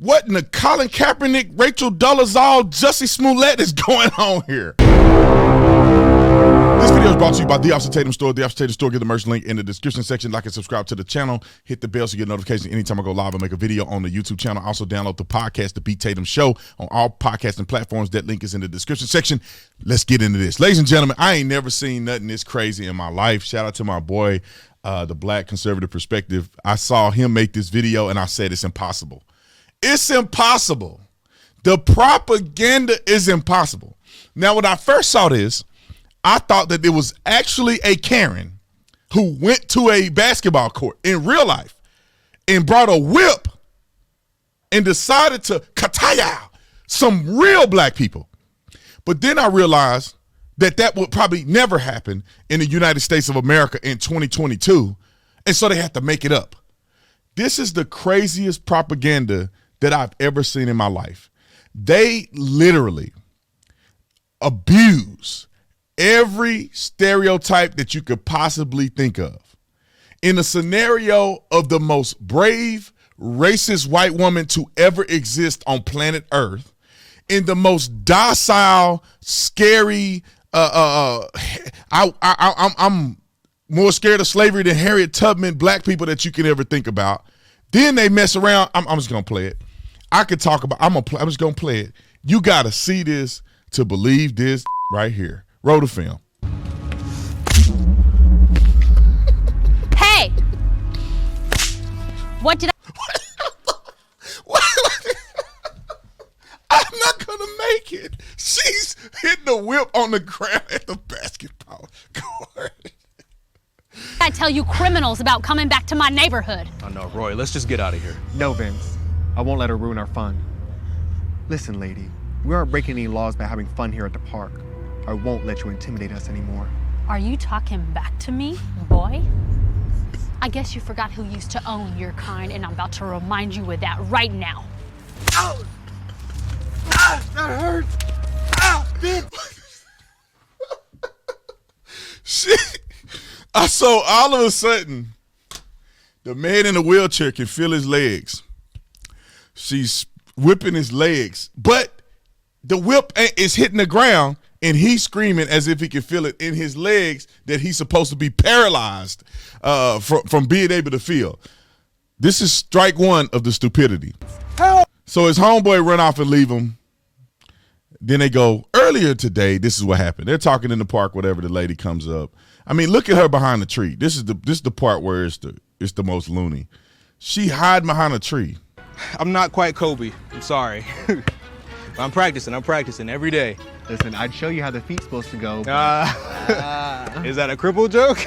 What in the Colin Kaepernick, Rachel Dolezal, Jussie Smollett is going on here? This video is brought to you by The Officer Tatum Store. The Officer Tatum Store, get the merch link in the description section. Like and subscribe to the channel. Hit the bell so you get notifications anytime I go live and make a video on the YouTube channel. Also download the podcast, The Beat Tatum Show, on all podcasting platforms. That link is in the description section. Let's get into this. Ladies and gentlemen, I ain't never seen nothing this crazy in my life. Shout out to my boy, the Black Conservative Perspective. I saw him make this video and I said it's impossible. It's impossible. The propaganda is impossible. Now, when I first saw this, I thought that it was actually a Karen who went to a basketball court in real life and brought a whip and decided to kataya some real black people. But then I realized that that would probably never happen in the United States of America in 2022. And so they had to make it up. This is the craziest propaganda that I've ever seen in my life. They literally abuse every stereotype that you could possibly think of. In a scenario of the most brave, racist white woman to ever exist on planet Earth, in the most docile, scary, I'm more scared of slavery than Harriet Tubman black people that you can ever think about. Then they mess around. I'm just gonna play it. I could talk about. I'm just gonna play it. You gotta see this to believe this right here. Roll the film. Hey, what did I'm not gonna make it. She's hitting the whip on the ground at the basketball court. I tell you criminals about coming back to my neighborhood? Oh no, Roy, let's just get out of here. No, Vince. I won't let her ruin our fun. Listen, lady, we aren't breaking any laws by having fun here at the park. I won't let you intimidate us anymore. Are you talking back to me, boy? I guess you forgot who used to own your kind, and I'm about to remind you of that right now. Ow! Ah, that hurts! Ah, Vince! Shit. So all of a sudden, the man in the wheelchair can feel his legs. She's whipping his legs, but the whip is hitting the ground and he's screaming as if he can feel it in his legs that he's supposed to be paralyzed from being able to feel. This is strike one of the stupidity. Help! So his homeboy run off and leave him. Then they go, earlier today, this is what happened. They're talking in the park, whatever, the lady comes up. I mean, look at her behind the tree. This is the part where it's the most loony. She hiding behind a tree. I'm not quite Kobe. I'm sorry. I'm practicing every day. Listen, I'd show you how the feet's supposed to go. Is that a cripple joke?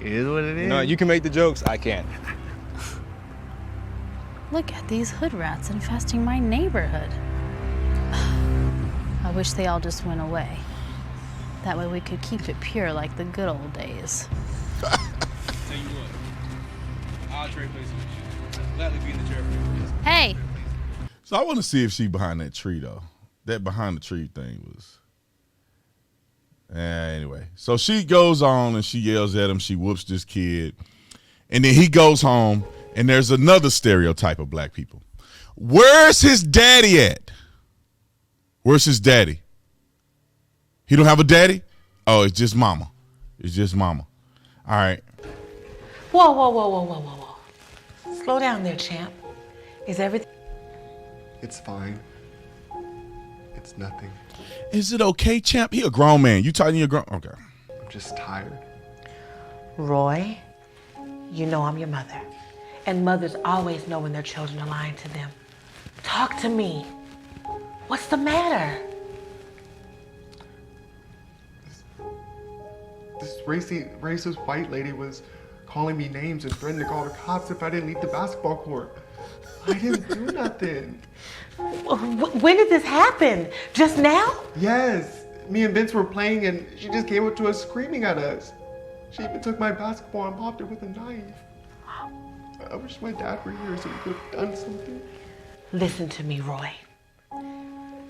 It is what it is. No, you can make the jokes. I can't. Look at these hood rats infesting my neighborhood. I wish they all just went away. That way we could keep it pure like the good old days. Tell you what, I'll trade places with you. I'd gladly be in the chair for you. Hey, So I want to see if she behind that tree, though. That behind the tree thing was... Anyway, so she goes on and she yells at him. She whoops this kid. And then he goes home, and there's another stereotype of black people. Where's his daddy at? Where's his daddy? He don't have a daddy? Oh, it's just mama. It's just mama. All right. Whoa, whoa, whoa, whoa, whoa, whoa, whoa. Slow down there, champ. Is everything... It's fine. It's nothing. Is it okay, champ? He a grown man. You talking to your grown... Okay. I'm just tired. Roy, you know I'm your mother. And mothers always know when their children are lying to them. Talk to me. What's the matter? This racist white lady was calling me names and threatening to call the cops if I didn't leave the basketball court. I didn't do nothing. When did this happen? Just now? Yes. Me and Vince were playing and she just came up to us screaming at us. She even took my basketball and popped it with a knife. I wish my dad were here so we could have done something. Listen to me, Roy.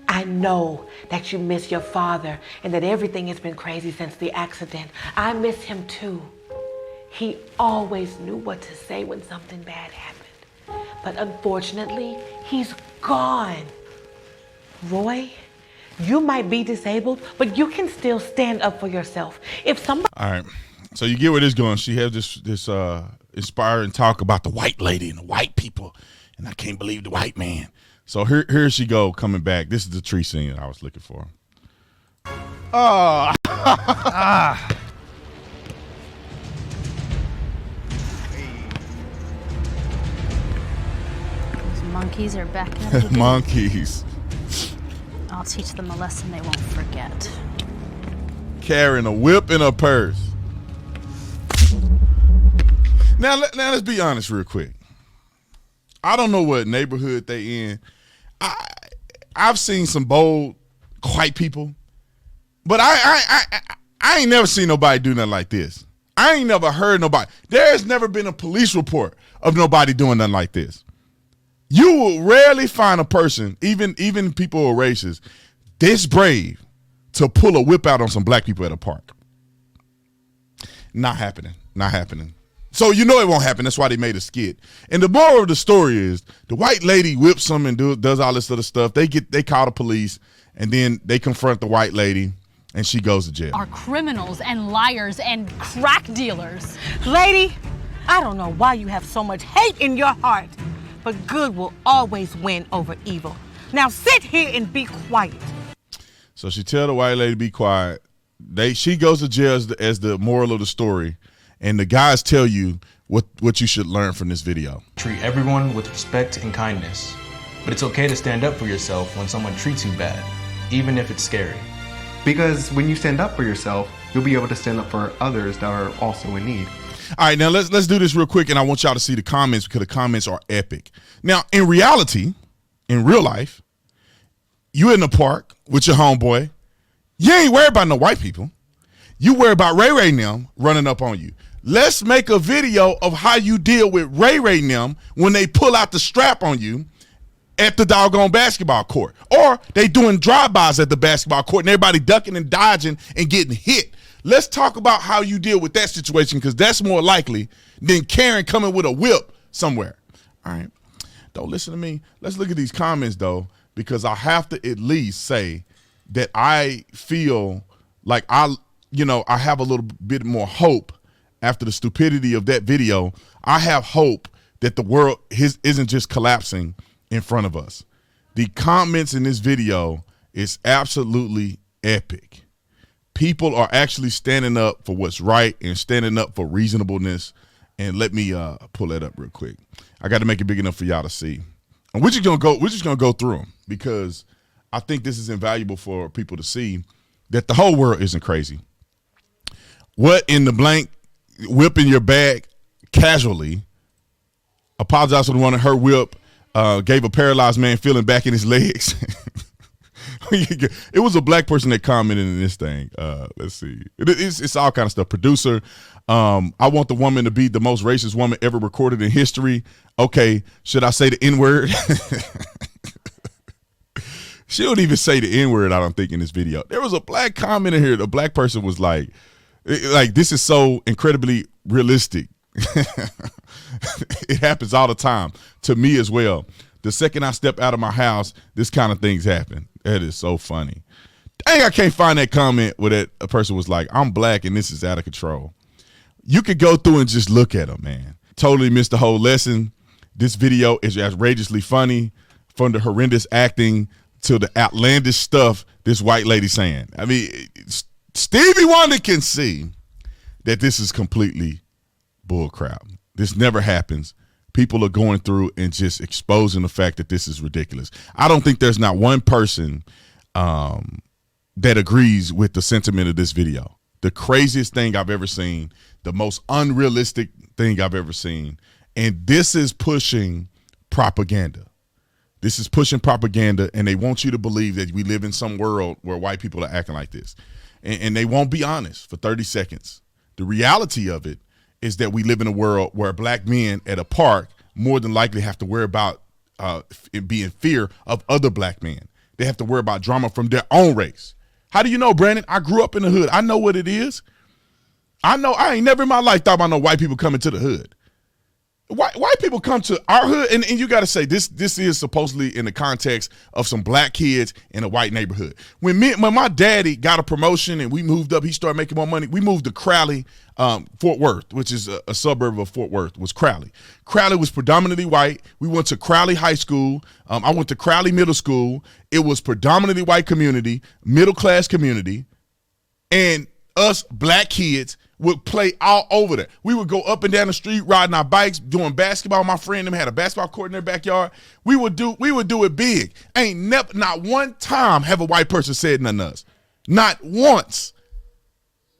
I know that you miss your father and that everything has been crazy since the accident. I miss him too. He always knew what to say when something bad happened. But unfortunately, he's gone. Roy, you might be disabled, but you can still stand up for yourself. If somebody... All right. So you get where this going. She has this inspiring talk about the white lady and the white people, and I can't believe the white man. So here she go coming back. This is the tree scene that I was looking for. Oh. Those monkeys are back at it again. Monkeys. I'll teach them a lesson they won't forget. Carrying a whip in her purse. Now let's be honest real quick. I don't know what neighborhood they in. I've seen some bold white people, but I ain't never seen nobody do nothing like this. I ain't never heard nobody. There's never been a police report of nobody doing nothing like this. You will rarely find a person, even people who are racist, this brave to pull a whip out on some black people at a park. Not happening. Not happening. So you know it won't happen. That's why they made a skit. And the moral of the story is the white lady whips them and does all this other stuff. They call the police, and then they confront the white lady, and she goes to jail. Are criminals and liars and crack dealers. Lady, I don't know why you have so much hate in your heart, but good will always win over evil. Now sit here and be quiet. So she tell the white lady to be quiet. She goes to jail as the moral of the story. And the guys tell you what you should learn from this video. Treat everyone with respect and kindness. But it's okay to stand up for yourself when someone treats you bad, even if it's scary. Because when you stand up for yourself, you'll be able to stand up for others that are also in need. All right, now let's do this real quick, and I want y'all to see the comments because the comments are epic. Now, in reality, in real life, you in the park with your homeboy. You ain't worried about no white people. You worry about Ray Ray and them running up on you. Let's make a video of how you deal with Ray Ray and them when they pull out the strap on you at the doggone basketball court. Or they doing drive-bys at the basketball court and everybody ducking and dodging and getting hit. Let's talk about how you deal with that situation because that's more likely than Karen coming with a whip somewhere. All right. Don't listen to me. Let's look at these comments, though, because I have to at least say that I feel like I have a little bit more hope after the stupidity of that video. I have hope that the world isn't just collapsing in front of us. The comments in this video is absolutely epic. People are actually standing up for what's right and standing up for reasonableness. And let me pull that up real quick. I got to make it big enough for y'all to see. And we're just gonna go through them because I think this is invaluable for people to see that the whole world isn't crazy. What in the blank whipping your bag casually, apologize for the one that her whip gave a paralyzed man feeling back in his legs. It was a black person that commented in this thing. Let's see. It's all kind of stuff. Producer, I want the woman to be the most racist woman ever recorded in history. Okay, should I say the N-word? She don't even say the N-word, I don't think, in this video. There was a black comment in here. The black person was like, this is so incredibly realistic. It happens all the time to me as well. The second I step out of my house, this kind of things happen. That is so funny. Dang, I can't find that comment where a person was like, I'm black and this is out of control. You could go through and just look at them, man. Totally missed the whole lesson. This video is outrageously funny, from the horrendous acting to the outlandish stuff this white lady saying. I mean, Stevie Wonder can see that this is completely bullcrap. This never happens. People are going through and just exposing the fact that this is ridiculous. I don't think there's not one person that agrees with the sentiment of this video. The craziest thing I've ever seen, the most unrealistic thing I've ever seen. And this is pushing propaganda. This is pushing propaganda, and they want you to believe that we live in some world where white people are acting like this. And they won't be honest for 30 seconds. The reality of it is that we live in a world where black men at a park more than likely have to worry about be in fear of other black men. They have to worry about drama from their own race. How do you know, Brandon? I grew up in the hood. I know what it is. I know I ain't never in my life thought about no white people coming to the hood. White people come to our hood, and you got to say this is supposedly in the context of some black kids in a white neighborhood. When my daddy got a promotion and we moved up, he started making more money. We moved to Crowley, Fort Worth, which is a suburb of Fort Worth, was Crowley. Crowley was predominantly white. We went to Crowley High School. I went to Crowley Middle School. It was predominantly white community, middle class community, and us black kids would play all over there. We would go up and down the street riding our bikes, doing basketball. My friend them had a basketball court in their backyard. We would do it big. Not one time have a white person said nothing to us. Not once.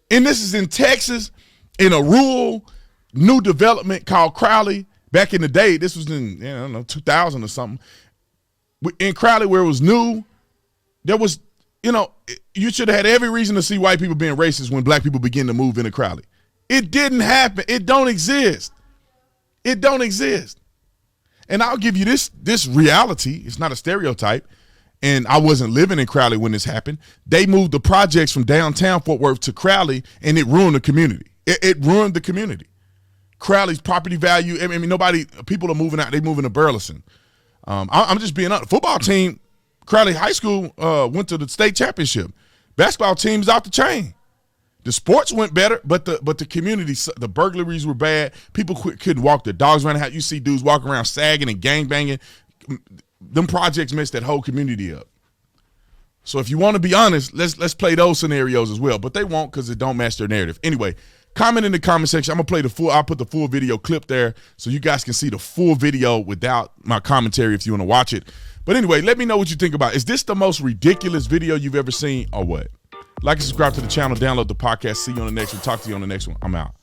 And this is in Texas, in a rural new development called Crowley. Back in the day, this was in 2000 or something. In Crowley, where it was new, there was, you should have had every reason to see white people being racist when black people begin to move into Crowley. It didn't happen. It don't exist. It don't exist. And I'll give you this reality. It's not a stereotype. And I wasn't living in Crowley when this happened. They moved the projects from downtown Fort Worth to Crowley, and it ruined the community. It ruined the community. Crowley's property value, people are moving out. They moving to Burleson. I'm just being honest. Football team, Crowley High School went to the state championship. Basketball team's out the chain. The sports went better, but the community, the burglaries were bad. People couldn't walk their dogs around the house. You see dudes walking around sagging and gangbanging. Them projects messed that whole community up. So if you want to be honest, let's play those scenarios as well. But they won't because it don't match their narrative. Anyway, comment in the comment section. I'm gonna play I'll put the full video clip there so you guys can see the full video without my commentary if you want to watch it. But anyway, let me know what you think about it. Is this the most ridiculous video you've ever seen or what? Like and subscribe to the channel, download the podcast. See you on the next one. Talk to you on the next one. I'm out.